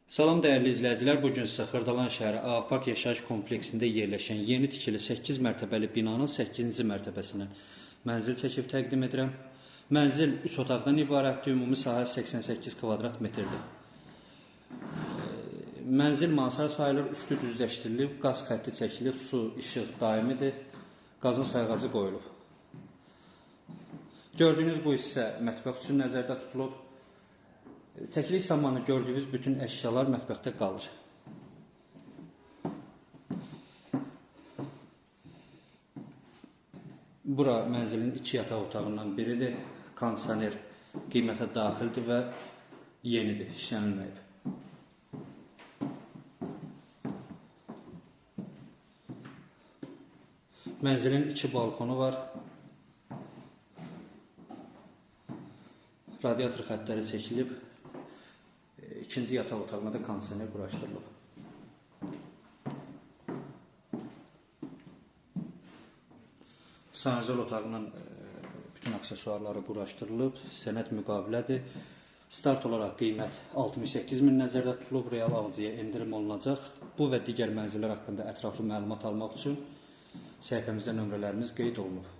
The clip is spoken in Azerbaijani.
Salam dəyərli izləyicilər, bugün sizə Xırdalan şəhəri Ağpark yaşayış kompleksində yerləşən yeni tikili 8 mərtəbəli binanın 8-ci mərtəbəsindən mənzil çəkib təqdim edirəm. Mənzil 3 otaqdan ibarətdir, ümumi sahəsi 88 kvadrat metrdir. Mənzil mansar sayılır, üstü düzləşdirilib, qaz xətti çəkilib, su, işıq daimidir, qazın sayğacı qoyulub. Gördüyünüz bu hissə mətbəx üçün nəzərdə tutulub. Çəkiliş zamanı gördüyünüz bütün əşyalar mətbəxdə qalır. Bura mənzilin 2 yataq otağından biridir. Kondisioner qiymətə daxildir və yenidir, işlənilməyib. Mənzilin 2 balkonu var. Radiator xəttləri çəkilib. İkinci yataq otağına da kondisioner quraşdırılıb. Sanjel otağının bütün aksesuarları quraşdırılıb. Sənəd müqavilədir. Start olaraq qiymət 68.000 nəzərdə tutulub. Real alıcıya endirim olunacaq. Bu və digər mənzillər haqqında ətraflı məlumat almaq üçün səhifəmizdə nömrələrimiz qeyd olunub.